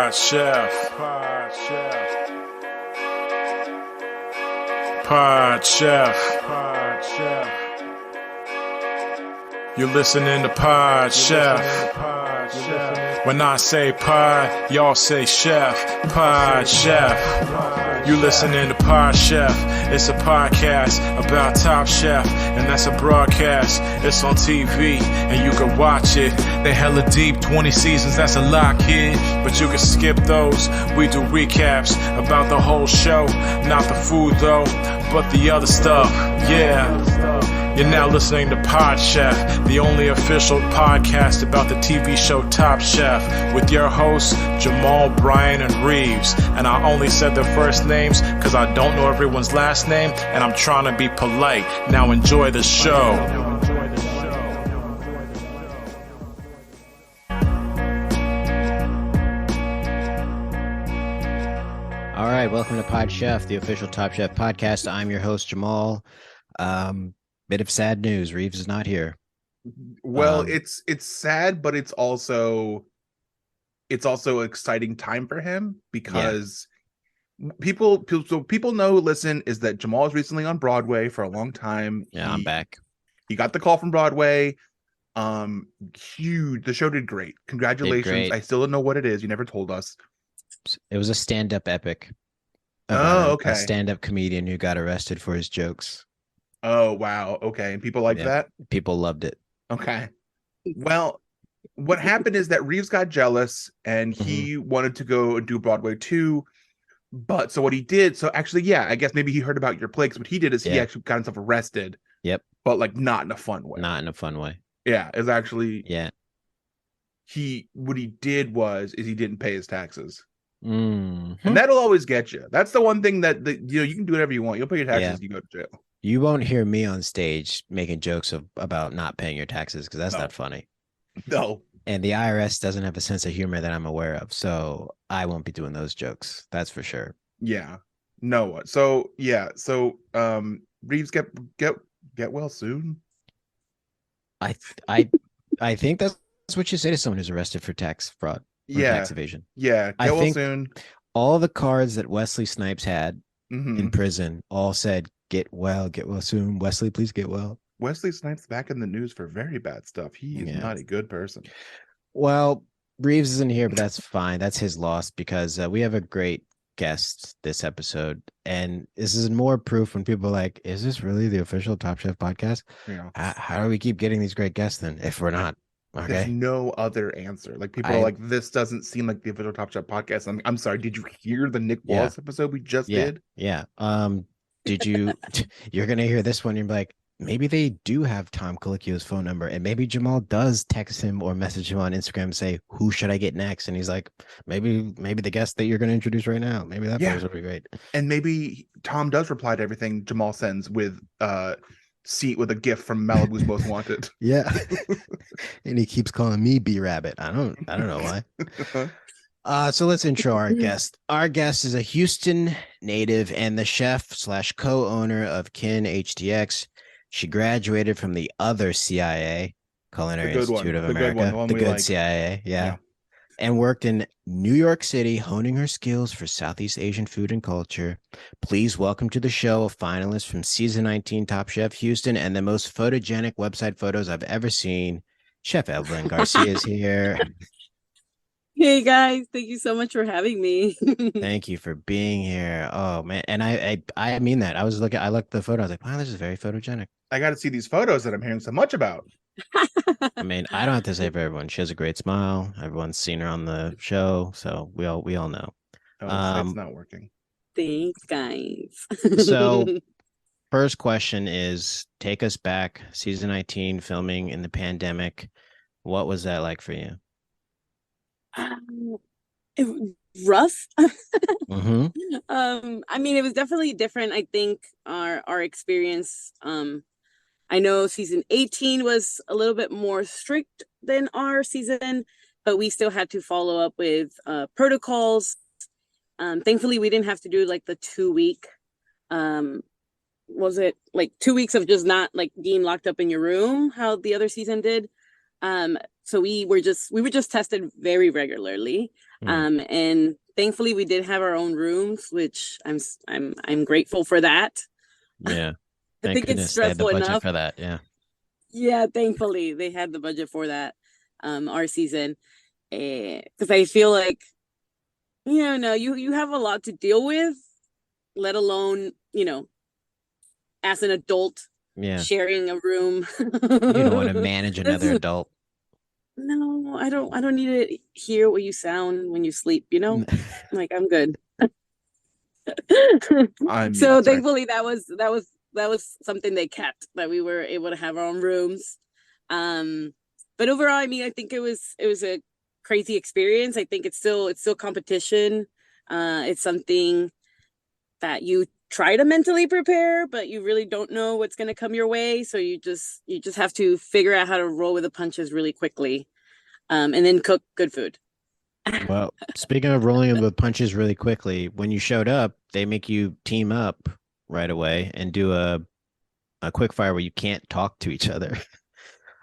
Pod Chef. Pod Chef. Pod Chef. Pod Chef. You're listening to Pod Chef. When I say pod, y'all say chef. Pod Chef. You listening to Pod Chef. It's a podcast about Top Chef, and that's a broadcast. It's on TV, and you can watch it. They hella deep, 20 seasons, that's a lot, kid. But you can skip those. We do recaps about the whole show. Not the food, though, but the other stuff. Yeah. You're now listening to Pod Chef, the only official podcast about the TV show Top Chef, with your hosts, Jamal, Brian, and Reeves. And I only said their first names because I don't know everyone's last name, and I'm trying to be polite. Now enjoy the show. All right, welcome to Pod Chef, the official Top Chef podcast. I'm your host, Jamal. Bit of sad news. Reeves is not here. Well, it's sad, but it's also an exciting time for him because people know who listen is that Jamal is recently on Broadway for a long time. Yeah, I'm back. He got the call from Broadway. Huge. The show did great. Congratulations. Did great. I still don't know what it is. You never told us. It was a stand-up epic. Okay. A stand-up comedian who got arrested for his jokes. Oh, wow. Okay. And people like that? People loved it. Okay. Well, what happened is that Reeves got jealous and he wanted to go and do Broadway too. But so what he did, so actually, I guess maybe he heard about your play, because what he did is he actually got himself arrested. Yep. But like not in a fun way. Not in a fun way. Yeah. It's actually, what he did was he didn't pay his taxes. And that'll always get you. That's the one thing that you can do whatever you want. You'll pay your taxes, you go to jail. You won't hear me on stage making jokes about not paying your taxes, because that's not funny. No. And the IRS doesn't have a sense of humor that I'm aware of, so I won't be doing those jokes. That's for sure. Yeah. No. So Reeves get well soon. I think that's what you say to someone who's arrested for tax fraud. Tax evasion. Yeah. Get well soon. All the cards that Wesley Snipes had in prison all said, get well soon. Wesley, please get well. Wesley Snipes back in the news for very bad stuff. He is not a good person. Well, Reeves isn't here, but that's fine. That's his loss, because we have a great guest this episode. And this is more proof when people are like, is this really the official Top Chef podcast? Yeah. How do we keep getting these great guests then if we're not? Okay. There's no other answer. Like, people are like, this doesn't seem like the official Top Chef podcast. I'm sorry. Did you hear the Nick Wallace episode we just did? Yeah. Did you? You're gonna hear this one. You're like, maybe they do have Tom Colicchio's phone number, and maybe Jamal does text him or message him on Instagram and say, who should I get next? And he's like, maybe the guest that you're gonna introduce right now. Maybe that person will be great. And maybe Tom does reply to everything Jamal sends with seat with a gift from Malibu's Most Wanted. Yeah. And he keeps calling me B Rabbit. I don't know why. So let's intro our guest. Our guest is a Houston native and the chef/co-owner of Kin HTX. She graduated from the other CIA, Culinary Institute of America, the good CIA, and worked in New York City, honing her skills for Southeast Asian food and culture. Please welcome to the show a finalist from season 19 Top Chef Houston and the most photogenic website photos I've ever seen. Chef Evelyn Garcia is here. Hey guys, thank you so much for having me. Thank you for being here. Oh man, and I mean that. I looked at the photo. I was like, wow, this is very photogenic. I got to see these photos that I'm hearing so much about. I mean, I don't have to say for everyone. She has a great smile. Everyone's seen her on the show, so we all know. Oh, it's not working. Thanks, guys. So, first question is, take us back. Season 19, filming in the pandemic. What was that like for you? It was rough. I mean, it was definitely different. I think our experience, I know season 18 was a little bit more strict than our season, but we still had to follow up with protocols. Thankfully we didn't have to do like the 2-week was it like 2 weeks of just not like being locked up in your room, how the other season did. So we were just tested very regularly. And thankfully we did have our own rooms, which I'm grateful for that. Yeah. I Thank think it's goodness they had the stressful budget enough. for that. Yeah. Yeah, thankfully they had the budget for that, our season. Because I feel like, no, you have a lot to deal with, let alone, as an adult Yeah. sharing a room. You don't want to manage another adult. No, I don't need to hear what you sound when you sleep, Like, I'm good. So thankfully that was something they kept, that we were able to have our own rooms. But overall, I mean, I think it was a crazy experience. I think it's still competition. It's something that you try to mentally prepare, but you really don't know what's going to come your way. So you just have to figure out how to roll with the punches really quickly, and then cook good food. Well, speaking of rolling with punches really quickly, when you showed up, they make you team up right away and do a quick fire where you can't talk to each other.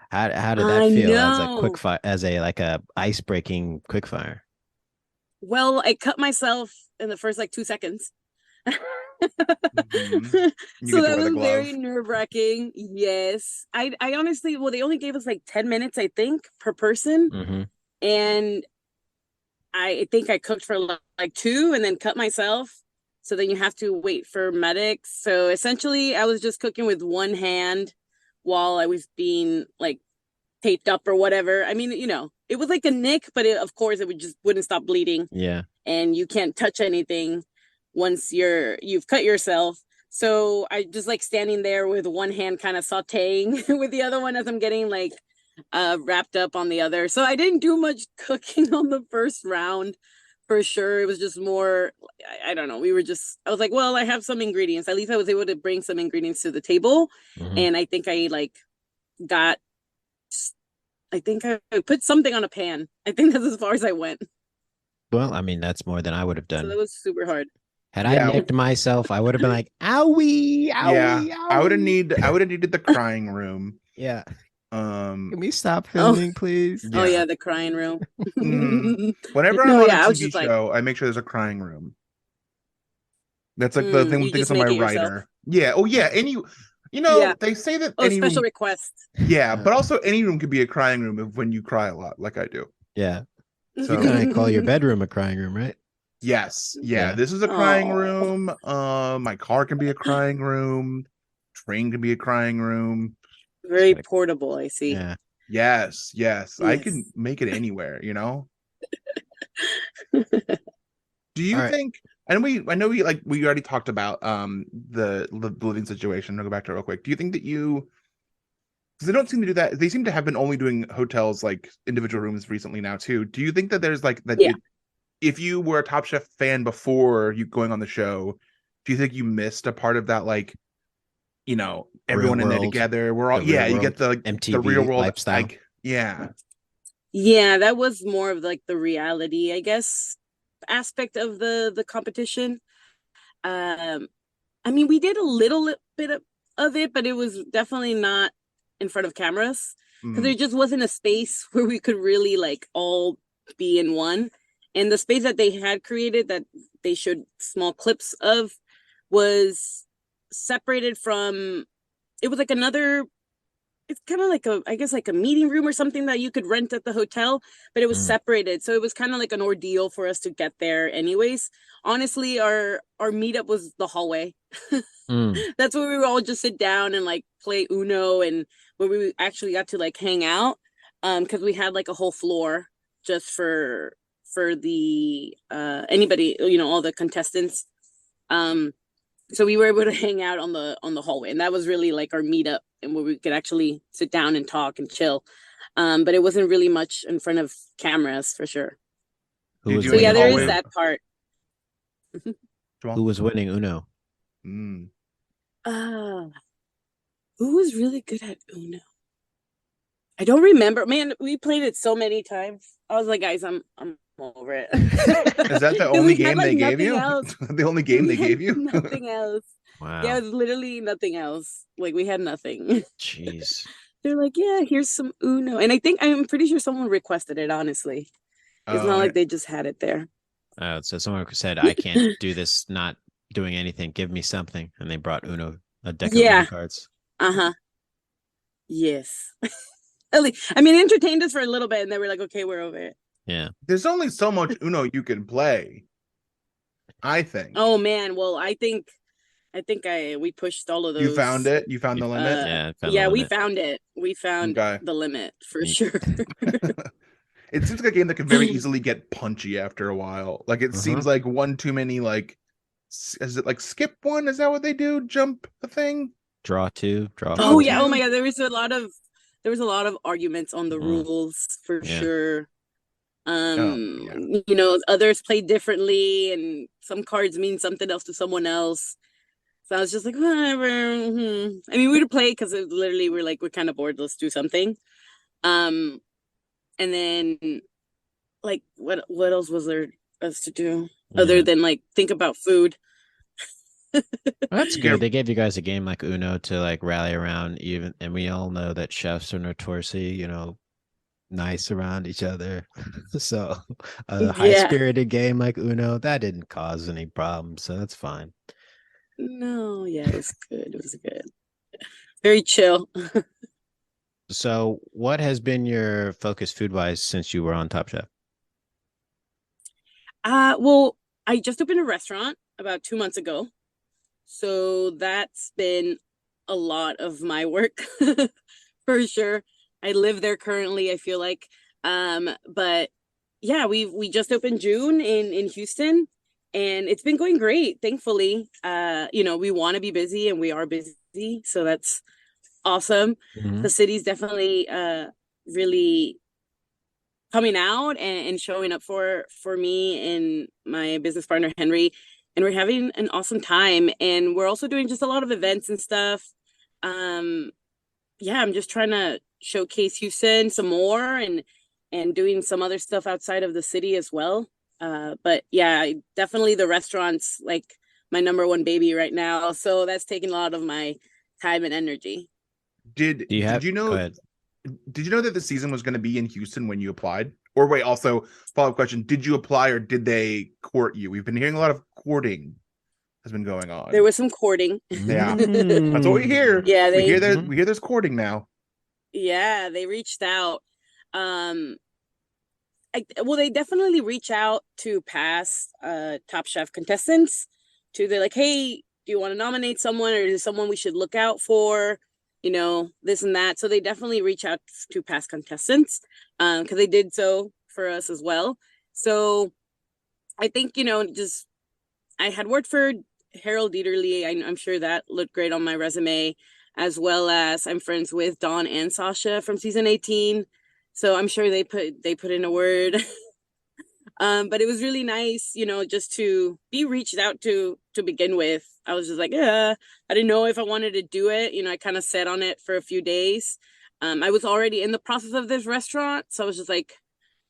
How did that I feel as a know. quick fire, as a ice breaking quick fire? Well, I cut myself in the first 2 seconds. So that was very nerve-wracking. Yes. I honestly, well, they only gave us 10 minutes, I think, per person. And I think I cooked for 2 and then cut myself. So then you have to wait for medics. So essentially I was just cooking with one hand while I was being taped up or whatever. I mean, it was like a nick, but of course it wouldn't stop bleeding. Yeah. And you can't touch anything once you've cut yourself. So I just standing there with one hand kind of sauteing with the other one as I'm getting wrapped up on the other. So I didn't do much cooking on the first round for sure. It was just more, I don't know. I was like, well, I have some ingredients. At least I was able to bring some ingredients to the table. And I think I I put something on a pan. I think that's as far as I went. Well, I mean, that's more than I would have done. So that was super hard. Had I nicked myself, I would have been like, owie, owie, owie. I would have needed the crying room. Yeah. Can we stop filming, please? Yeah. Oh yeah, the crying room. Whenever I'm on a TV show, I make sure there's a crying room. That's the thing that's on my writer. Yeah. Oh yeah. They say that any special room, request. Yeah, but also any room could be a crying room when you cry a lot, like I do. Yeah. So you kind of call your bedroom a crying room, right? Yes. Yeah. This is a crying room. My car can be a crying room. Train can be a crying room. Very portable, I see. Yeah. Yes. I can make it anywhere, Do you think, and I know we already talked about the living situation. I'll go back to it real quick. Do you think that because they don't seem to do that, they seem to have been only doing hotels individual rooms recently now too. Do you think that there's if you were a Top Chef fan before you going on the show, do you think you missed a part of that everyone in there together? We're all you get the MTV the real world lifestyle. Yeah, that was more of the reality, I guess, aspect of the competition. I mean, we did a little bit of it, but it was definitely not in front of cameras, because there just wasn't a space where we could really all be in one. And the space that they had created, that they showed small clips of, was separated from, it was it's kind of a meeting room or something that you could rent at the hotel, but it was separated. So it was kind of an ordeal for us to get there anyways. Honestly, our meetup was the hallway. That's where we would all just sit down and play Uno, and where we actually got to hang out, because we had a whole floor just for the anybody, all the contestants. So we were able to hang out on the hallway, and that was really our meetup, and where we could actually sit down and talk and chill. But it wasn't really much in front of cameras for sure. There is that part. Who was winning Uno? Who was really good at Uno? I don't remember. Man, we played it so many times. I was like, guys, I'm over it. Is that the only game they gave you? The only game they gave you? Nothing else. Wow. Yeah, it was literally nothing else. We had nothing. Jeez. They're like, yeah, here's some Uno. And I'm pretty sure someone requested it, honestly. It's not like they just had it there. So someone said, I can't do this not doing anything. Give me something. And they brought a deck of Uno cards. Uh-huh. Yes. I mean, entertained us for a little bit, and then we're like, okay, we're over it. Yeah. There's only so much Uno you can play, I think. Oh man, well, I think we pushed all of those. You found it? You found the limit? We found it. We found the limit for sure. It seems like a game that could very easily get punchy after a while. Like it seems like one too many, like, is it like skip one? Is that what they do? Jump a thing? Draw two, draw Oh four. yeah, oh my god, there was a lot of arguments on the rules for sure. You know, others play differently, and some cards mean something else to someone else. So I was just like, whatever. I mean, we would play because literally we're kind of bored. Let's do something. And then, like, what else was there us to do other than like think about food? That's good. They gave you guys a game like Uno to like rally around, and we all know that chefs are notoriously, you know, nice around each other. So a high-spirited game like Uno, that didn't cause any problems, so that's fine. No, yeah, it was good. It was good. Very chill. So what has been your focus food-wise since you were on Top Chef? Well, I just opened a restaurant about 2 months ago. So that's been a lot of my work for sure. I live there currently, I feel like. But yeah, we just opened June in Houston, and it's been going great, thankfully. You know, we want to be busy, and we are busy, so that's awesome. The city's definitely really coming out and showing up for me and my business partner Henry, and we're having an awesome time. And we're also doing just a lot of events and stuff. Yeah, I'm just trying to showcase Houston some more and doing some other stuff outside of the city as well. But yeah, definitely the restaurant's like my number one baby right now, so that's taking a lot of my time and energy. Did you know that the season was going to be in Houston when you applied? Or wait, also follow-up question, did you apply or did they court you? We've been hearing a lot of courting has been going on. There was some courting. Yeah. That's what we hear. Yeah, we hear there's courting now. Yeah, they reached out. They definitely reach out to past Top Chef contestants. They're like, hey, do you want to nominate someone, or is someone we should look out for? You know, this and that. So they definitely reach out to past contestants because they did so for us as well. So I think, you know, just I had worked for Harold Dieterle. I'm sure that looked great on my resume, as well as I'm friends with Dawn and Sasha from season 18. So I'm sure they put in a word. But it was really nice, you know, just to be reached out to begin with. I was just like, yeah, I didn't know if I wanted to do it. You know, I kind of sat on it for a few days. I was already in the process of this restaurant. So I was just like,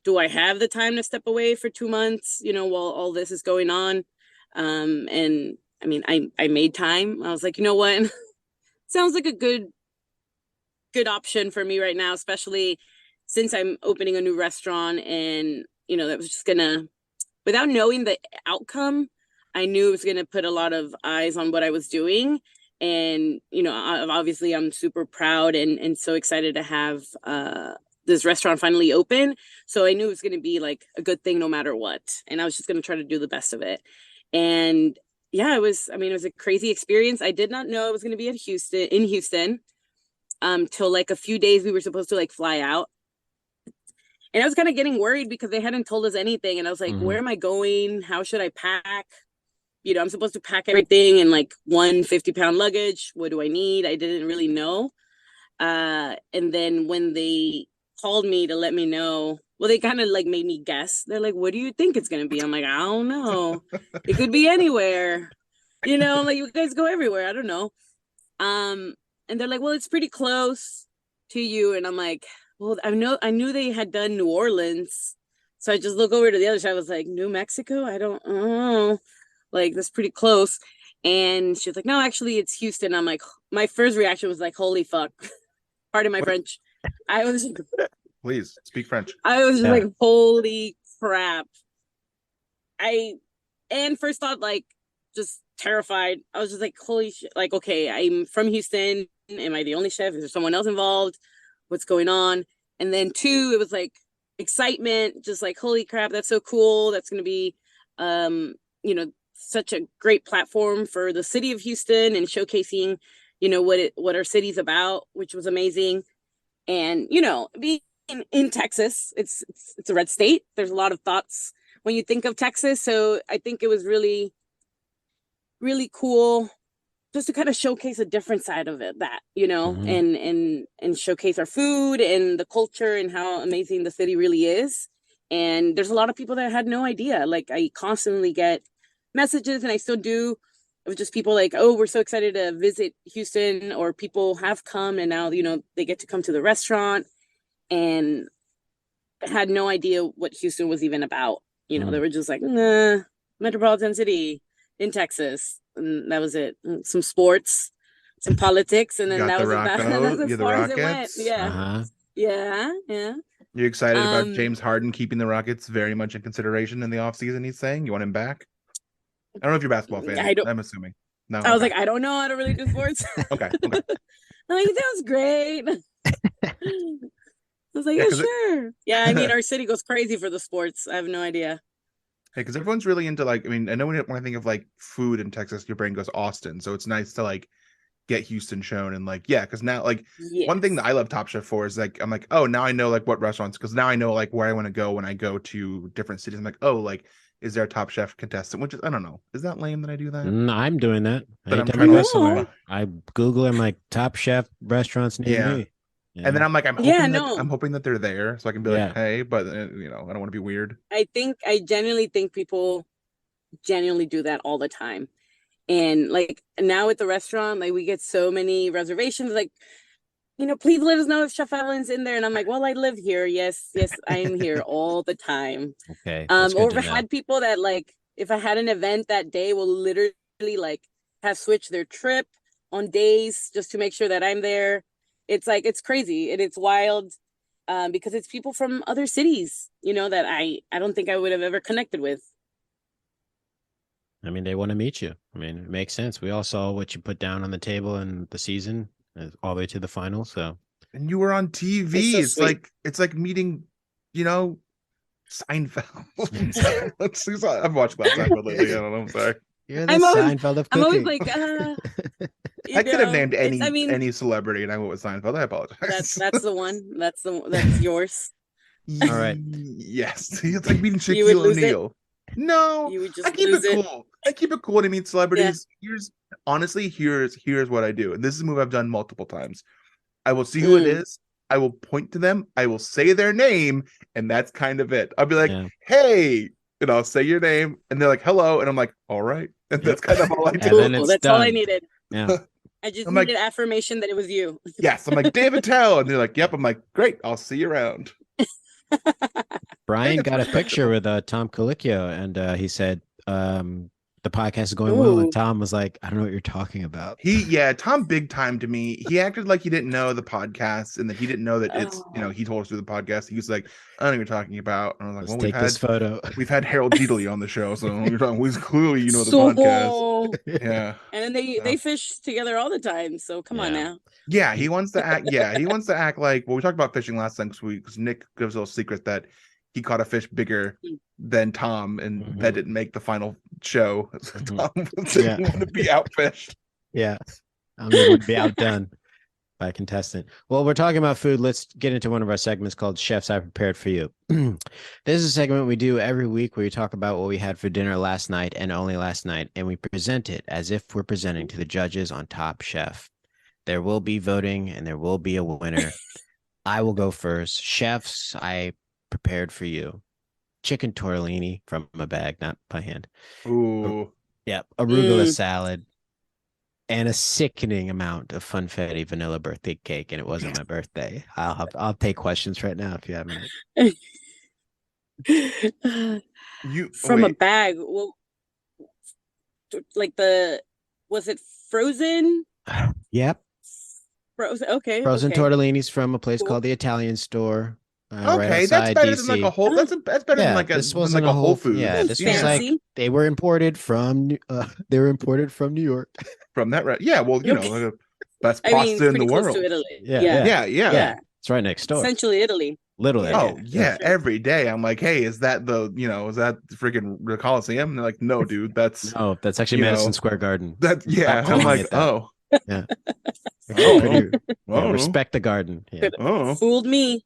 do I have the time to step away for 2 months, you know, while all this is going on? And I mean, I made time. I was like, you know what? Sounds like a good option for me right now, especially since I'm opening a new restaurant. And, you know, that was just gonna, without knowing the outcome, I knew it was gonna put a lot of eyes on what I was doing. And, you know, obviously I'm super proud and so excited to have this restaurant finally open. So I knew it was gonna be like a good thing no matter what. And I was just gonna try to do the best of it. And yeah, it was a crazy experience. I did not know it was gonna be in Houston till like a few days we were supposed to like fly out. And I was kind of getting worried because they hadn't told us anything. And I was like, where am I going? How should I pack? You know, I'm supposed to pack everything in like 150-pound luggage. What do I need? I didn't really know. And then when they called me to let me know, well, they kind of like made me guess. They're like, what do you think it's going to be? I'm like, I don't know. It could be anywhere. You know, like you guys go everywhere. I don't know. And they're like, well, it's pretty close to you. And I'm like, well, I knew they had done New Orleans. So I just look over to the other side. I was like, New Mexico? I don't know. Like, that's pretty close. And she was like, no, actually, it's Houston. I'm like, my first reaction was like, holy fuck. Pardon my French. I was Please speak French. I was just like, holy crap. And first thought, like, just terrified. I was just like, holy shit. Like, okay, I'm from Houston. Am I the only chef? Is there someone else involved? What's going on? And then two, it was like excitement, just like, holy crap, that's so cool. That's going to be, such a great platform for the city of Houston and showcasing, what our city's about, which was amazing. And, being in Texas, it's a red state. There's a lot of thoughts when you think of Texas. So I think it was really, really cool just to kind of showcase a different side of it, and showcase our food and the culture and how amazing the city really is. And there's a lot of people that had no idea. Like, I constantly get messages, and I still do, of just people like, oh, we're so excited to visit Houston, or people have come and now, they get to come to the restaurant, and had no idea what Houston was even about. They were just like, nah, metropolitan city in Texas. And that was it. Some sports, some politics, and then that was about as far as it went. Yeah. Uh-huh. Yeah. You excited about James Harden keeping the Rockets very much in consideration in the offseason, he's saying? You want him back? I don't know if you're a basketball fan. I'm assuming. No. I was like, I don't know how to really do sports. Okay. I'm like, that was great. I was like, yeah, sure. Yeah, I mean, our city goes crazy for the sports. I have no idea. Hey, because everyone's really into, like, I mean, I know when I think of like food in Texas, your brain goes Austin. So it's nice to like get Houston shown, and like, yeah, because now, like, one thing that I love Top Chef for is like, I'm like, oh, now I know like what restaurants, because now I know like where I want to go when I go to different cities. I'm like, oh, like, is there a Top Chef contestant? Which is, I don't know, is that lame that I do that? I'm doing that. But I'm trying to somewhere. I Google, I'm like, Top Chef restaurants near me. Yeah. And then I'm like, I'm hoping that they're there so I can be like, hey, but I don't want to be weird. I genuinely think people genuinely do that all the time. And like, now at the restaurant, like, we get so many reservations, like, please let us know if Chef Evelyn's in there. And I'm like, well, I live here. Yes, I am here all the time. Okay. Or if I had people that, like, if I had an event that day, will literally like have switched their trip on days just to make sure that I'm there. It's like, it's crazy and it's wild, because it's people from other cities, that I don't think I would have ever connected with. I mean, they want to meet you. I mean, it makes sense. We all saw what you put down on the table in the season, all the way to the final. So, and you were on TV. It's like meeting, Seinfeld. I've watched that Seinfeld lately. I don't know. I'm sorry. You're the Seinfeld of cooking. I'm always like, I could have named any celebrity, and I went with Seinfeld. I apologize. That's the one. That's yours. All right. Yes, it's like meeting Shaquille O'Neal. No, you would just I keep it cool. I keep it cool when I meet celebrities. Yeah. Here's what I do, and this is a move I've done multiple times. I will see who it is. I will point to them. I will say their name, and that's kind of it. I'll be like, "Hey," and I'll say your name, and they're like, "Hello," and I'm like, "All right," and that's kind of all I do. That's done. All I needed. Yeah. I just needed affirmation that it was you. Yes, I'm like, David Tell, and they're like, "Yep." I'm like, "Great, I'll see you around." Brian got a picture with Tom Colicchio, and he said the podcast is going well, and Tom was like, I don't know what you're talking about. Tom big time to me. He acted like he didn't know the podcast, and that he didn't know that it's he told us through the podcast. He was like, I don't know what you're talking about. And I was like, Let's take this photo. We've had Harold Deedley on the show, so you're talking, he's clearly the podcast. Yeah. And then they fish together all the time, so come on now. Yeah, he wants to act. Yeah, he wants to act like. Well, we talked about fishing last time because Nick gives a little secret that he caught a fish bigger than Tom, and that didn't make the final show. Tom didn't want to be outfished. Yeah, I'm going to be outdone by a contestant. Well, we're talking about food. Let's get into one of our segments called Chefs I Prepared for You. This is a segment we do every week where we talk about what we had for dinner last night and only last night, and we present it as if we're presenting to the judges on Top Chef. There will be voting, and there will be a winner. I will go first. Chefs I prepared for you: chicken tortellini from a bag, not by hand. Ooh. Yep. Arugula salad and a sickening amount of funfetti vanilla birthday cake. And it wasn't my birthday. I'll take questions right now if you have any. From a bag. Well, like was it frozen? Yep. Frozen. Okay. Frozen tortellinis from a place called the Italian Store. right Okay, that's outside better than like DC. a whole. That's better Yeah, than like this than wasn't like a a Whole whole. Foods. Yeah, this was like Fancy. they were imported from. They were imported from New York. From that. Yeah, well, you know, Okay. like best I mean, pasta it's in the pretty close world. to Italy. Yeah, Yeah. Yeah, yeah. Yeah. It's right next door. Essentially Italy. Literally. Yeah. Oh yeah, Sure. every day I'm like, hey, is that the is that the freaking the Coliseum? And they're like, no, dude, that's No, that's actually you Madison know, Square Garden. that Stop yeah. I'm calling like, it that. oh, Yeah. oh, Pretty, I yeah, don't know. respect the garden. Yeah. Oh. Fooled me.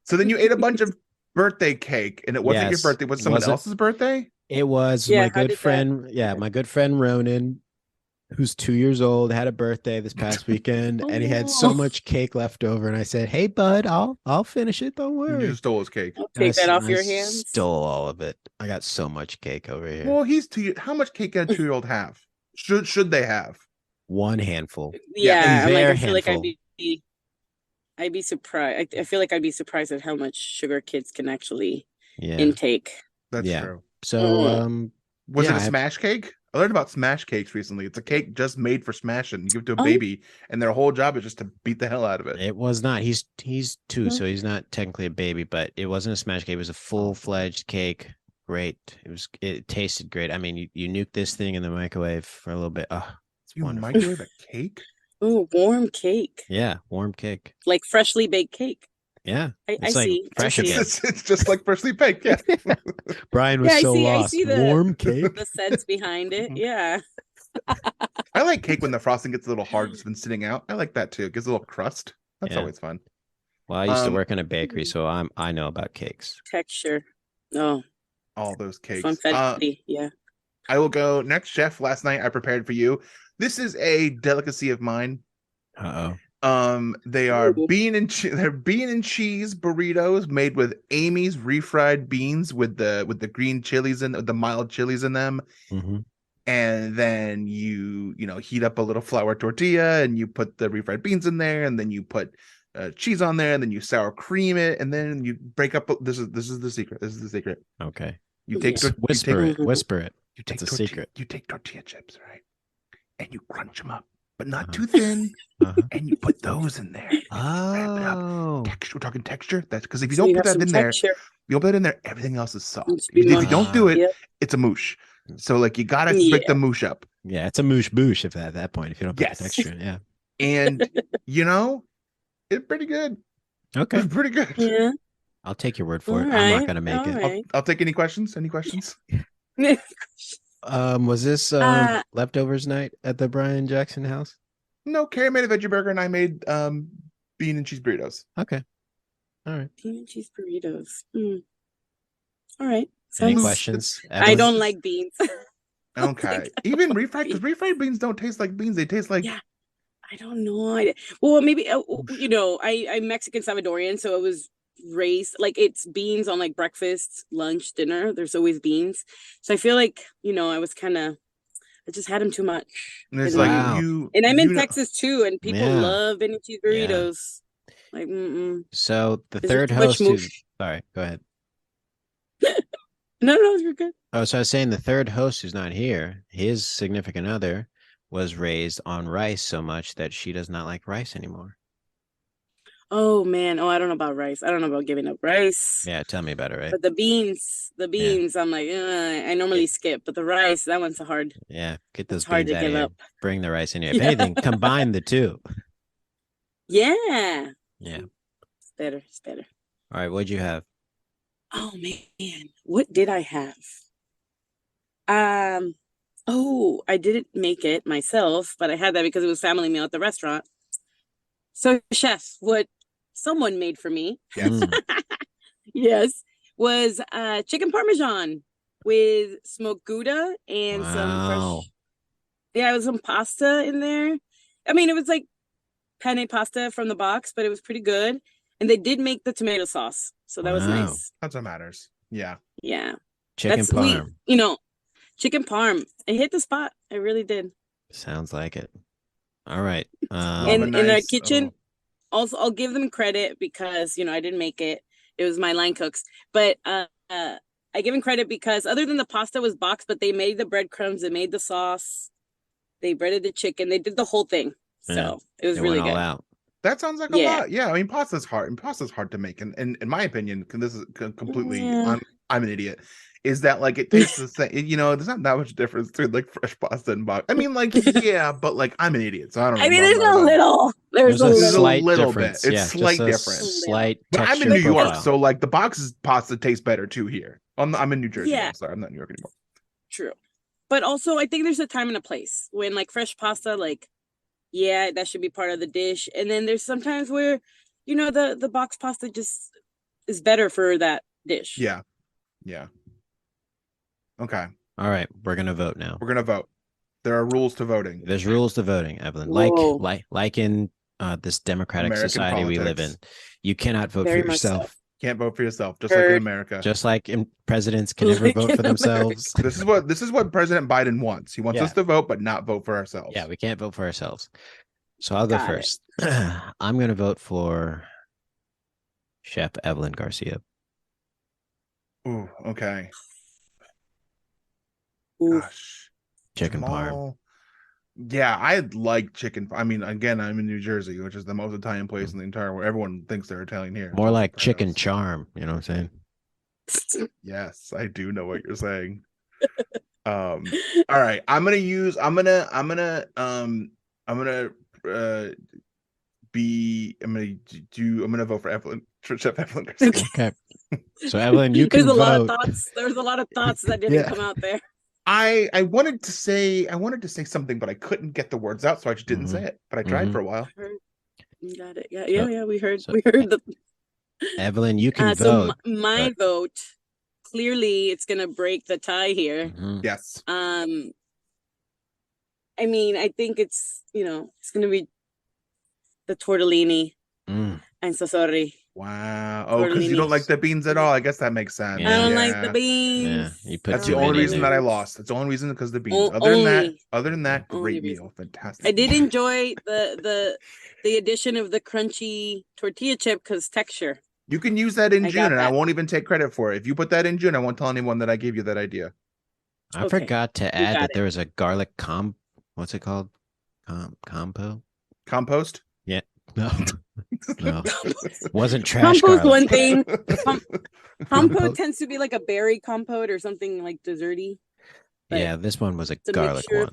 So then you ate a bunch of birthday cake, and it wasn't your Yes. birthday. Was someone Wasn't- else's birthday? It was Yeah, my how good did that- friend. Yeah, my good friend Ronan, who's 2 years old, had a birthday this past weekend, and he had so Oh. much cake left over. And I said, "Hey, bud, I'll finish it. Don't You worry." just stole his cake. I'll And I take that s- off and your I hands. Stole all of it. I got so much cake over here. Well, he's 2 years. How much cake can a 2-year-old have? Should they have? One handful. Yeah, I'm like, Their I feel like handful. I'd be surprised. I feel like I'd be surprised at how much sugar kids can actually Yeah. intake. That's Yeah. true. So Was yeah, it a I have- smash cake? I learned about smash cakes recently. It's a cake just made for smashing. You give it to a Oh. baby, and their whole job is just to beat the hell out of it. it was not. He's 2, Mhm. so he's not technically a baby, but it wasn't a smash cake. It was a full-fledged cake. Great. It tasted great. I mean, you nuke this thing in the microwave for a little bit. Oh, it's You wonderful. microwave a cake? Ooh, warm cake, Yeah, warm cake. like freshly baked cake. Yeah. I It's like see. I fresh see. again. It's just like freshly baked. Yeah. Brian was Yeah, I so see- I lost. see the- Warm cake. The sense behind it. Yeah. I like cake when the frosting gets a little hard. It's been sitting out. I like that too. It gives a little crust. That's Yeah. always fun. Well, I used to Um, work in a bakery, so I know about cakes. Texture. Oh, All those cakes. funfetti. Yeah. I will go next. Chef, last night I prepared for you. This is a delicacy of mine. Uh-oh. They are Ooh. they're bean and cheese burritos made with Amy's refried beans with the green chilies and the mild chilies in them. Mm-hmm. And then you heat up a little flour tortilla and you put the refried beans in there, and then you put cheese on there, and then you sour cream it, and then you break up. This is the secret. This is the secret. Okay. You take Just Whisper it. Mhm. Whisper it. You take It's a secret. You take tortilla chips, right? And you crunch them up, but not Uh-huh. too thin. Uh-huh. And you put those in there. And you wrap it up. Oh. Texture. We're talking texture. That's because if you So don't you put have that some in there, texture. you don't put it in there, everything else is soft. Must If be you don't do it, Yep. it's a moosh. So like you gotta Yeah. break the moosh up. Yeah, it's a moosh boosh at that point if you don't put Yes. the texture. Yeah. And it's pretty good. Okay. It's pretty good. Yeah. I'll take your word for it. All I'm not right, gonna make all it. right. I'll take any questions. Any questions? Was this Uh, leftovers night at the Brian Jackson house? No, Carrie made a veggie burger and I made bean and cheese burritos. Okay. All right. Bean and cheese burritos. All right. Any Sounds- questions? I Evelyn? don't like beans. Okay. Even refried, because refried beans don't taste like beans. They taste like Yeah. I don't know. Well, maybe I'm Mexican Salvadorian, so it was raised like it's beans on like breakfast, lunch, dinner. There's always beans, so I feel like I was I just had them too much. and it's I like don't know. Wow. you And I'm in you know- Texas too, and people Yeah. love bean and cheese Yeah. burritos. Like, So the Is it third too much host who's mush? sorry, go ahead. no, you're good. Oh, so I was saying the third host who's not here, his significant other was raised on rice so much that she does not like rice anymore. Oh man, I don't know about rice. I don't know about giving up rice. Yeah, tell me about it, right? But the beans, I'm like, I normally skip, but the rice, that one's hard. Yeah, get those It's hard beans to out of give here. up. Bring the rice in here. If Yeah. anything, combine the two. Yeah, Yeah. it's better. It's better. All right, what'd you have? Oh man, what did I have? I didn't make it myself, but I had that because it was family meal at the restaurant. So, chef, what someone made for me, Mm, yes, was chicken parmesan with smoked Gouda and some Wow. fresh. Yeah, it was some pasta in there. I mean, it was like penne pasta from the box, but it was pretty good. And they did make the tomato sauce, so that was Wow. nice. That's what matters. Yeah. Yeah, Chicken that's parm. chicken parm. It hit the spot. It really did. Sounds like it. All right. Love And a in our nice- kitchen, also I'll give them credit because I didn't make it. It was my line cooks, but I give them credit because other than the pasta was boxed, but they made the breadcrumbs, they made the sauce, they breaded the chicken, they did the whole thing. So Yeah. it was They really went all good. out. That sounds like a lot. Yeah, I mean, pasta's hard, and pasta's hard to make. And in my opinion, this is completely. I'm an idiot. Is that like it tastes the same? You know, there's not that much difference between like fresh pasta and box. I mean, like yeah, but like I'm an idiot, so I don't. I mean, there's a little. There's a slight little difference. bit. It's Yeah, slight just a difference. Slight but I'm in texture New York, profile. so like the box's pasta tastes better too here. I'm in New Jersey. Yeah. I'm sorry, I'm not in New York anymore. True. But also, I think there's a time and a place when like fresh pasta, like, yeah, that should be part of the dish. And then there's sometimes where, you know, the box pasta just is better for that dish. Yeah. Yeah. Okay. All right. We're going to vote now. We're going to vote. There are rules to voting. There's rules to voting, Evelyn. Whoa. Like in this democratic American society politics. we live in, you cannot vote Very for much yourself. so. Can't vote for yourself, just like in America. Just like in presidents can never Like vote in for themselves. This is what President Biden wants. He wants us to vote, but not vote for ourselves. Yeah, we can't vote for ourselves. So I'll go Got first. I'm going to vote for Chef Evelyn Garcia. Ooh, okay. Ooh. Gosh. Chicken parm. Jamal. Yeah, I like chicken. I mean, again, I'm in New Jersey, which is the most Italian place in the entire world. Everyone thinks they're Italian here. More like chicken charm. You know what I'm saying? Yes, I do know what you're saying. All right. I'm gonna vote for Chef Evelyn Garcia. Okay. So Evelyn, you can There's a vote. lot of thoughts. There's a lot of thoughts that didn't come out there. I wanted to say something, but I couldn't get the words out, so I just didn't say it. But I tried for a while. You got it. Yeah. We heard the. Evelyn, you can so vote. My vote, clearly, it's gonna break the tie here. Yes. I mean, I think it's it's gonna be the tortellini and sasori. Wow. Oh, because you don't like the beans at all. I guess that makes sense. I don't like the beans. Yeah, you put That's too the only many reason in that there. I lost. That's the only reason because the beans. Other than that, great meal. Fantastic. I did enjoy the addition of the crunchy tortilla chip because texture. You can use that in June, and I won't even take credit for it. If you put that in June, I won't tell anyone that I gave you that idea. I forgot to add that there was a garlic what's it called? Compost? Yeah. No. No. Wasn't trash compost garlic. one thing. Compote tends to be like a berry compote or something like desserty. Yeah, this one was a garlic one.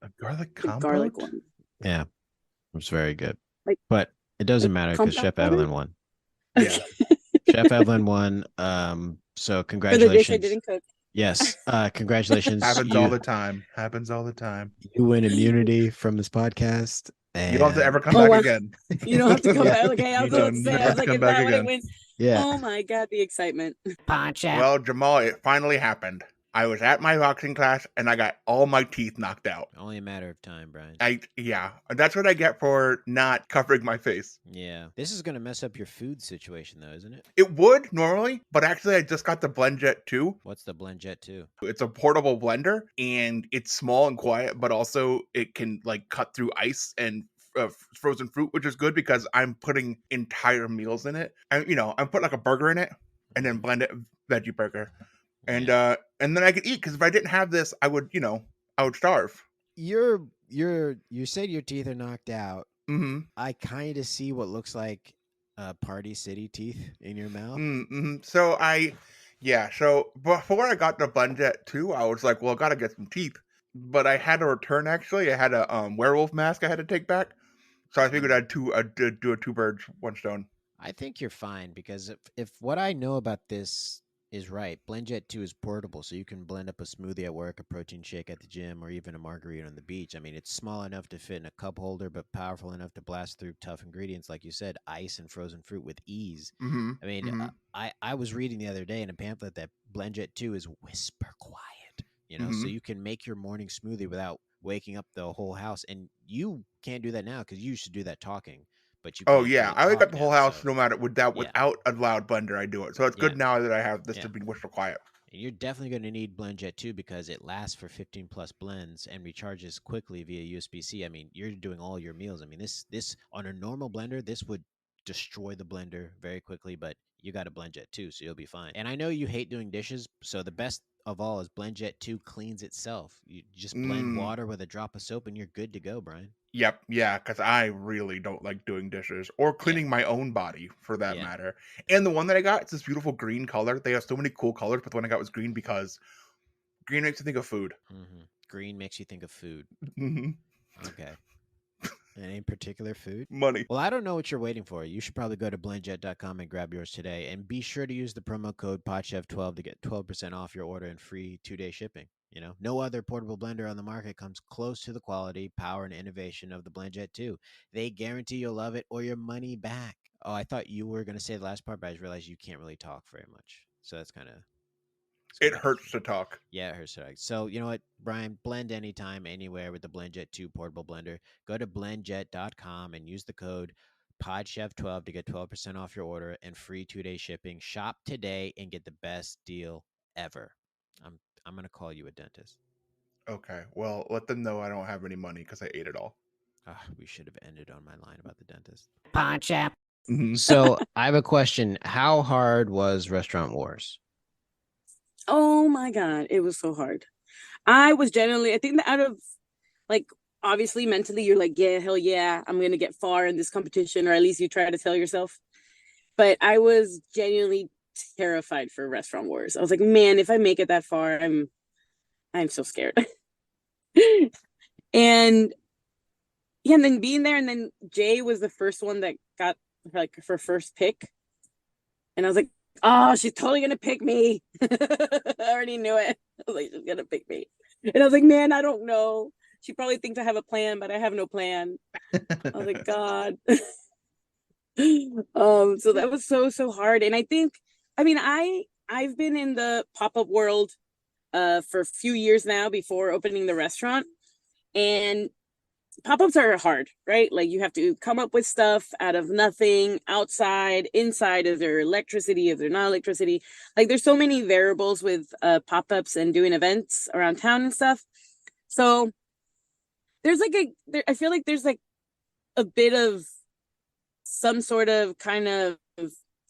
A garlic compote? Garlic one. Yeah. It was very good. But it doesn't matter because Chef Evelyn won. Yeah. Chef Evelyn won. So congratulations. For the dish I didn't cook. Yes. Congratulations. Happens all the time. Happens all the time. You win immunity from this podcast. And... You don't have to ever come back again. You don't have to come back. Okay, I was going to say, I was like, is that when it went? Yeah. Oh my God, the excitement. Well, Jamal, it finally happened. I was at my boxing class and I got all my teeth knocked out. Only a matter of time, Brian. Yeah, that's what I get for not covering my face. Yeah. This is going to mess up your food situation, though, isn't it? It would normally, but actually I just got the BlendJet 2. What's the BlendJet 2? It's a portable blender and it's small and quiet, but also it can like cut through ice and frozen fruit, which is good because I'm putting entire meals in it. I'm putting like a burger in it and then blend it veggie burger. And then I could eat, because if I didn't have this, I would starve. You said your teeth are knocked out. Mm-hmm. I kind of see what looks like Party City teeth in your mouth. Mm-hmm. So before I got the BlendJet 2, I was like, well, I gotta get some teeth. But I had to return. Actually, I had a werewolf mask I had to take back. So I figured I'd do a two birds, one stone. I think you're fine, because if what I know about this is right, BlendJet 2 is portable, so you can blend up a smoothie at work, a protein shake at the gym, or even a margarita on the beach. I mean, it's small enough to fit in a cup holder, but powerful enough to blast through tough ingredients, like you said, ice and frozen fruit with ease. Mm-hmm. I mean, I was reading the other day in a pamphlet that BlendJet 2 is whisper quiet, so you can make your morning smoothie without waking up the whole house. And you can't do that now because you used to do that talking. But you I wake up the whole house no matter without a loud blender. I do it, so it's good now that I have this to be whisper quiet. And you're definitely going to need BlendJet 2 because it lasts for 15 plus blends and recharges quickly via USB-C. I mean, you're doing all your meals. I mean, this on a normal blender, this would destroy the blender very quickly, but you got a BlendJet 2, so you'll be fine. And I know you hate doing dishes, so the best of all is BlendJet 2 cleans itself. You just blend water with a drop of soap and you're good to go, Brian. Yep, yeah, because I really don't like doing dishes or cleaning my own body for that matter. And the one that I got, it's this beautiful green color. They have so many cool colors, but the one I got was green because green makes me think of food. Green makes you think of food. Mm-hmm. Okay. Any particular food? Money. Well, I don't know what you're waiting for. You should probably go to blendjet.com and grab yours today. And be sure to use the promo code PODCHEF12 to get 12% off your order and free 2-day shipping. You know, no other portable blender on the market comes close to the quality, power, and innovation of the BlendJet 2. They guarantee you'll love it or your money back. Oh, I thought you were going to say the last part, but I just realized you can't really talk very much. So that's kind of... It hurts to talk. Yeah, it hurts to talk. So you know what, Brian? Blend anytime, anywhere with the BlendJet 2 portable blender. Go to blendjet.com and use the code PODCHEF12 to get 12% off your order and free 2-day shipping. Shop today and get the best deal ever. I'm going to call you a dentist. Okay, well, let them know I don't have any money because I ate it all. We should have ended on my line about the dentist. PodChef. So I have a question. How hard was Restaurant Wars? Oh my God, it was so hard. I was genuinely, I think that out of, like, obviously mentally you're like, yeah, hell yeah, I'm going to get far in this competition, or at least you try to tell yourself. But I was genuinely terrified for Restaurant Wars. I was like, man, if I make it that far, I'm so scared. And yeah, and then being there, and then Jay was the first one that got like her first pick. And I was like, oh, she's totally gonna pick me. I already knew it. I was like, she's gonna pick me. And I was like, man, I don't know. She probably thinks I have a plan, but I have no plan. I was like, God. So that was so hard. And I think, I mean, I've been in the pop-up world for a few years now before opening the restaurant. And pop-ups are hard, right? Like you have to come up with stuff out of nothing, outside, inside. Is there electricity? Is there not electricity? Like there's so many variables with pop-ups and doing events around town and stuff. So there's like I feel like there's like a bit of some sort of kind of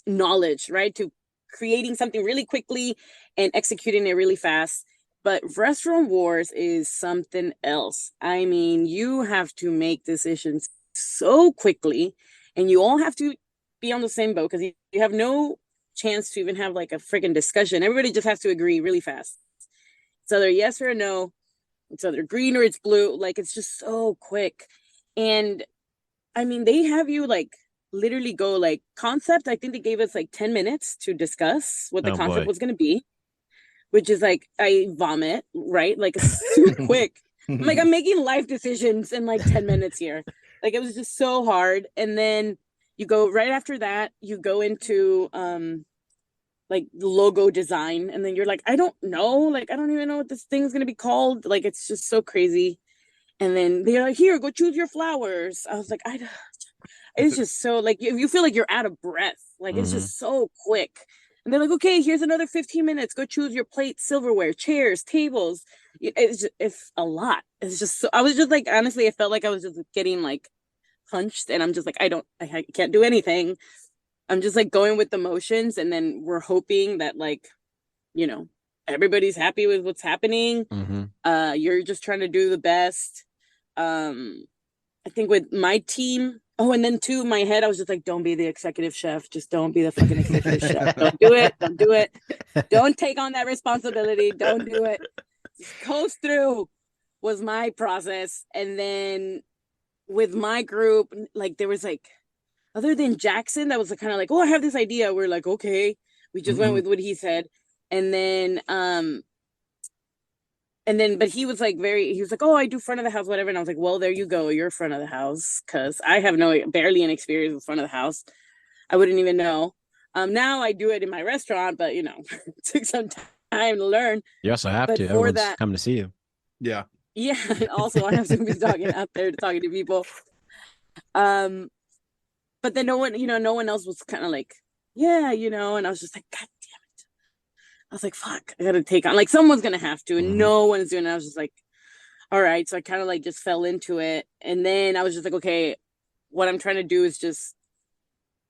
knowledge, right? To creating something really quickly and executing it really fast. But Restaurant Wars is something else. I mean, you have to make decisions so quickly, and you all have to be on the same boat because you have no chance to even have like a freaking discussion. Everybody just has to agree really fast. It's either yes or a no. It's either green or it's blue. Like, it's just so quick. And I mean, they have you like literally go like concept. I think they gave us like 10 minutes to discuss what the concept was going to be. Which is like, I vomit, right? Like super quick. Like I'm making life decisions in like 10 minutes here. Like it was just so hard. And then you go right after that, you go into like logo design. And then you're like, I don't know. Like, I don't even know what this thing's going to be called. Like, it's just so crazy. And then they're like, here, go choose your flowers. I was like, it's just so like, you feel like you're out of breath. Like it's just so quick. And they're like, okay, here's another 15 minutes. Go choose your plates, silverware, chairs, tables. It's a lot. It's just so, I was just like, honestly, I felt like I was just getting like punched. And I'm just like, I can't do anything. I'm just like going with the motions. And then we're hoping that like, you know, everybody's happy with what's happening. You're just trying to do the best. I think with my team, oh, and then too, in my head, I was just like, don't be the executive chef. Just don't be the fucking executive chef. Don't do it. Don't do it. Don't take on that responsibility. Don't do it. Just coast through was my process. And then with my group, like there was like, other than Jackson, that was kind of like, oh, I have this idea. We're like, okay. We just went with what he said. But he was like he was like, oh, I do front of the house, whatever. And I was like, well, there you go. You're front of the house. Cause I have barely an experience with front of the house. I wouldn't even know. Now I do it in my restaurant, but it took some time to learn. You also have to. Everyone's coming to see you. Yeah. Yeah. Also, I have to be talking out there talking to people. But then no one else was kind of like, yeah, and I was just like, God damn it. I was like, fuck, I gotta take on, like, someone's gonna have to, and no one's doing it. I was just like, all right. So I kind of like just fell into it. And then I was just like, okay, what I'm trying to do is just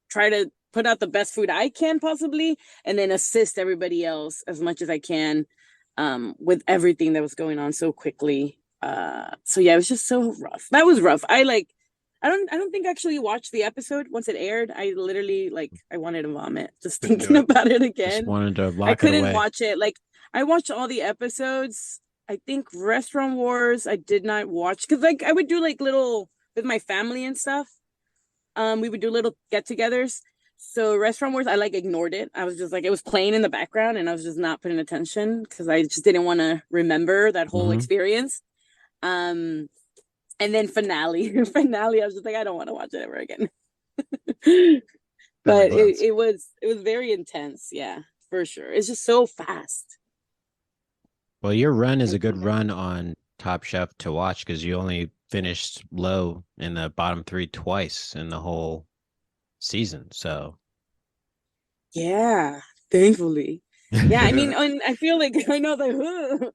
try to put out the best food I can possibly, and then assist everybody else as much as I can. with everything that was going on so quickly. So yeah, it was just so rough. That was rough. I don't think I actually watched the episode once it aired. I literally I wanted to vomit just thinking about it again. Just wanted to lock I it couldn't away. watch it. I watched all the episodes. I think Restaurant Wars I did not watch because I would do little with my family and stuff. We would do little get-togethers. So Restaurant Wars, I ignored it. I was just it was playing in the background and I was just not paying attention because I just didn't want to remember that whole experience. And then finale, I was just I don't want to watch it ever again. But it was very intense. Yeah, for sure. It's just so fast. Well, your run is a good run on Top Chef to watch because you only finished low in the bottom 3 twice in the whole season. So yeah, thankfully. Yeah, I mean, and I feel I know that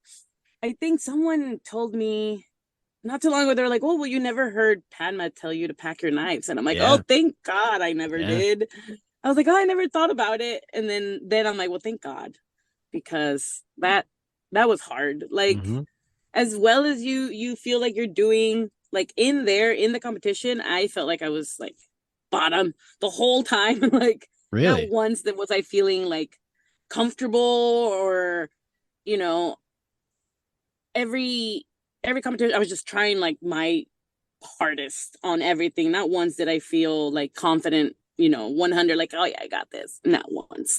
I think someone told me not too long ago, they were like, "Oh, well, you never heard Padma tell you to pack your knives," and I'm like, "Oh, thank God, I never did." I was like, "Oh, I never thought about it," and then I'm like, "Well, thank God," because that was hard. As well as you feel like you're doing in the competition, I felt like I was bottom the whole time. Really, not once that was I feeling comfortable or every competition I was just trying my hardest on everything. Not once did I feel confident 100 oh yeah, I got this. Not once.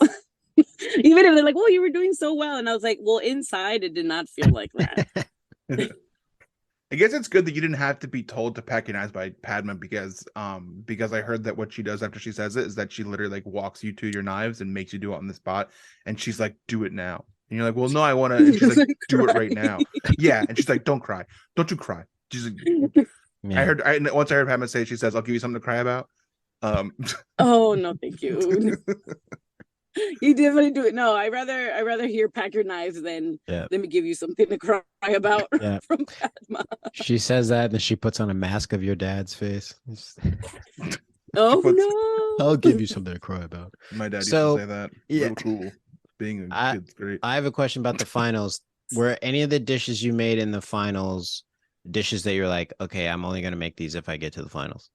Even if they're like, "Oh, you were doing so well," and I was like, well, inside it did not feel like that. I guess it's good that you didn't have to be told to pack your knives by Padma because I heard that what she does after she says it is that she literally walks you to your knives and makes you do it on the spot, and she's like, "Do it now." And you're like, "Well, no, I want to." And she's like, "Do it right now." Yeah, and she's like, "Don't cry, don't you cry." She's like, once I heard Padma say, she says, "I'll give you something to cry about." Oh no, thank you. You definitely do it. No, I rather hear pack your knives than let me give you something to cry about from Padma. She says that and then she puts on a mask of your dad's face. Oh no. I'll give you something to cry about. My dad used to say that. Yeah. Real cool. Being a kid's great. I have a question about the finals. Were any of the dishes you made in the finals dishes that you're like, okay, I'm only gonna make these if I get to the finals?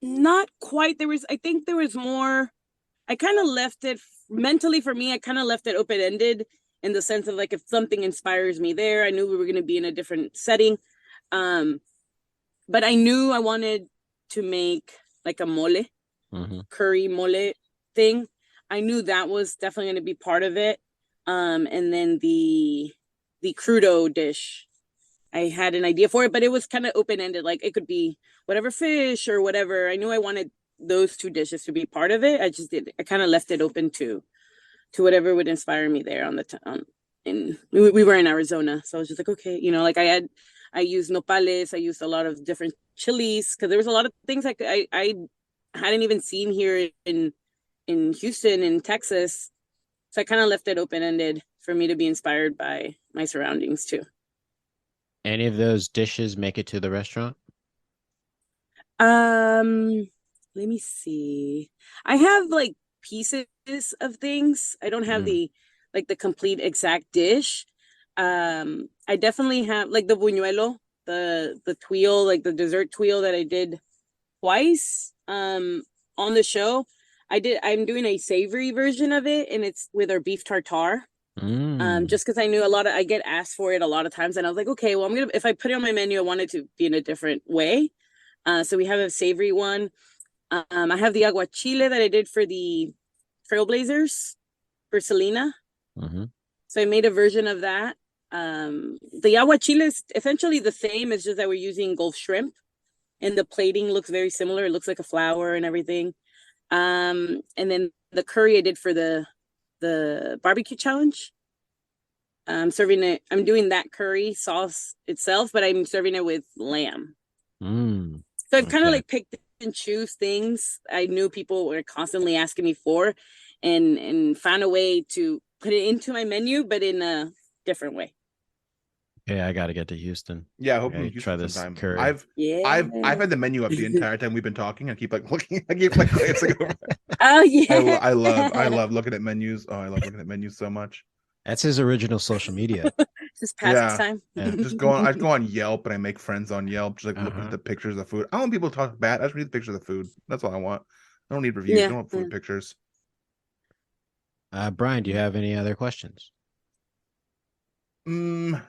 Not quite. I think there was more. I kind of left it mentally for me. I kind of left it open ended in the sense of if something inspires me there. I knew we were going to be in a different setting, but I knew I wanted to make a mole, curry mole thing. I knew that was definitely going to be part of it. And then the crudo dish, I had an idea for it, but it was kind of open-ended. It could be whatever fish or whatever. I knew I wanted those 2 dishes to be part of it. I kind of left it open to whatever would inspire me there on the we were in Arizona. So I was just okay, I used nopales. I used a lot of different chilies because there was a lot of things I hadn't even seen here in Houston, in Texas. So I kind of left it open-ended for me to be inspired by my surroundings too. Any of those dishes make it to the restaurant? Let me see. I have pieces of things. I don't have the complete exact dish. I definitely have the buñuelo, the tuile, the dessert tuile that I did twice on the show. I'm doing a savory version of it, and it's with our beef tartare. Just because I knew I get asked for it a lot of times, and I was like, okay, well, if I put it on my menu, I want it to be in a different way. So we have a savory one. I have the aguachile that I did for the Trailblazers for Selena. So I made a version of that. The aguachile is essentially the same. It's just that we're using Gulf shrimp, and the plating looks very similar. It looks like a flower and everything. And then the curry I did for the barbecue challenge. I'm doing that curry sauce itself, but I'm serving it with lamb. So I've kind of picked and choose things I knew people were constantly asking me for, and found a way to put it into my menu, but in a different way. Yeah, I got to get to Houston. Yeah, I hope Okay, you try Houston this sometime. curry. I've had the menu up the entire time we've been talking. I keep like looking. I keep like glancing over. Oh yeah. I love looking at menus. Oh, I love looking at menus so much. That's his original social media. Just Yeah. pastime. Yeah. I go on Yelp and I make friends on Yelp, just like looking at the pictures of the food. I don't want people to talk bad. I just read the pictures of the food. That's all I want. I don't need reviews. I Yeah. don't want food pictures. Brian, do you have any other questions? No,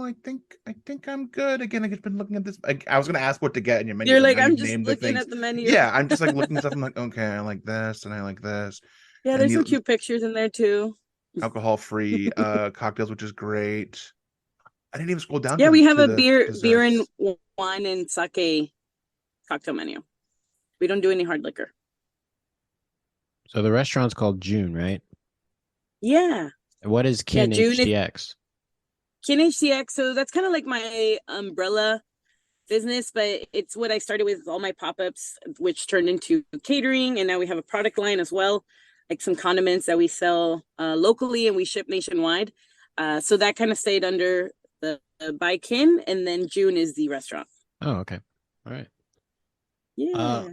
I think I'm good. Again, I've just been looking at this. I was gonna ask what to get in your menu. You're but like, now I'm you've just named the looking things. at the menu. Yeah, I'm just like looking at stuff. I'm like, okay, I like this and I like this. Yeah, And there's some cute pictures in there too. alcohol-free cocktails, which is great. I didn't even scroll down. Yeah, we have to a the beer desserts. and wine and sake cocktail menu. We don't do any hard liquor. So the restaurant's called June, right? Yeah. What is Kin June HTX? Kin HTX. So that's kind of like my umbrella business, but it's what I started with all my pop-ups, which turned into catering, and now we have a product line as well, like some condiments that we sell locally and we ship nationwide. So that kind of stayed under the by Kin, and then June is the restaurant. Oh, okay. All right. Yeah.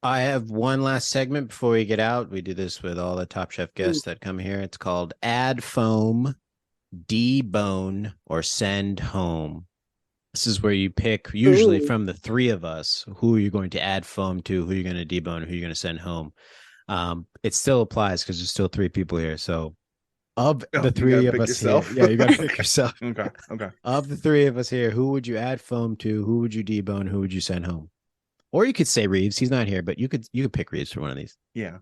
I have one last segment before we get out. We do this with all the Top Chef guests that come here. It's called Add Foam, Debone, or Send Home. This is where you pick, usually from the three of us, who you're going to add foam to, who you're going to debone, who you're going to send home. It still applies because there's still three people here. So of the three of us here, yeah, you got to pick yourself. Okay. Of the three of us here, who would you add foam to? Who would you debone? Who would you send home? Or you could say Reeves. He's not here, but you could pick Reeves for one of these. Yeah.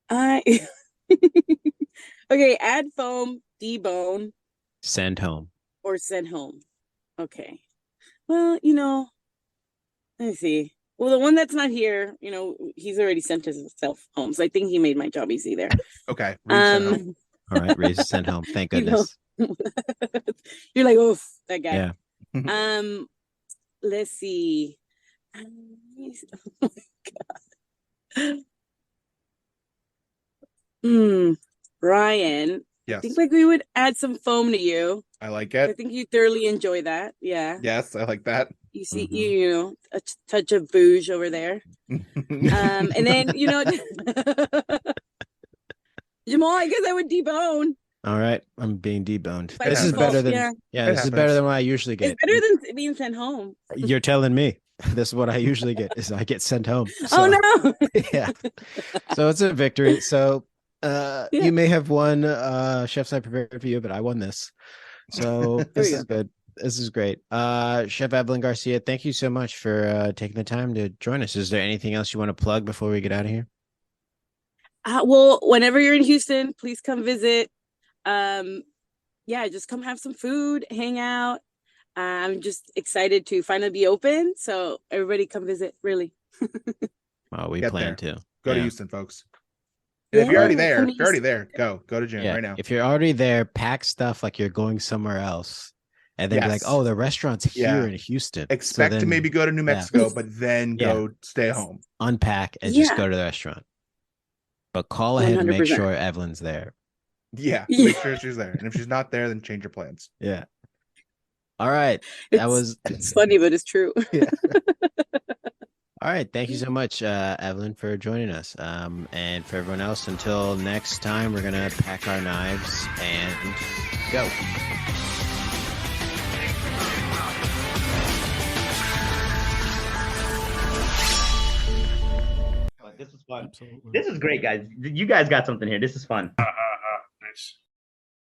I okay, add foam, debone, send home, or send home. Okay. Well, let me see. Well, the one that's not here, he's already sent himself home, so I think he made my job easy there. Okay. All right, Reeves sent home. Thank goodness. You're like, oof, that guy. Yeah. Let's see. Oh my God. Ryan. Yes. I think like we would add some foam to you. I like it. I think you thoroughly enjoy that. Yeah. Yes, I like that. You see, a touch of bouge over there. And then, Jamal, I guess I would debone. All right, I'm being deboned. By This is better than this is better than what I usually get. It's better than being sent home. You're telling me this is what I usually get is I get sent home. So, oh no. Yeah. So it's a victory. So you may have won Chef's Night prepared for you, but I won this. So this is good. This is great. Chef Evelyn Garcia, thank you so much for taking the time to join us. Is there anything else you want to plug before we get out of here? Well, whenever you're in Houston, please come visit. Just come have some food, hang out. I'm just excited to finally be open. So everybody come visit, really. Well, we plan to. Go to Houston, folks. And if you're already there, go to June right now. If you're already there, pack stuff like you're going somewhere else. And then be like, oh, the restaurant's here in Houston. Expect to maybe go to New Mexico, but then go stay home. Unpack and just go to the restaurant. But call ahead 100%. And make sure Evelyn's there. Yeah, make sure she's there. And if she's not there, then change your plans. Yeah. All right. It's funny, but it's true. Yeah. All right. Thank you so much, Evelyn, for joining us. And for everyone else, until next time, we're going to pack our knives and go. This is fun. Absolutely. This is great, guys. You guys got something here. This is fun. Nice.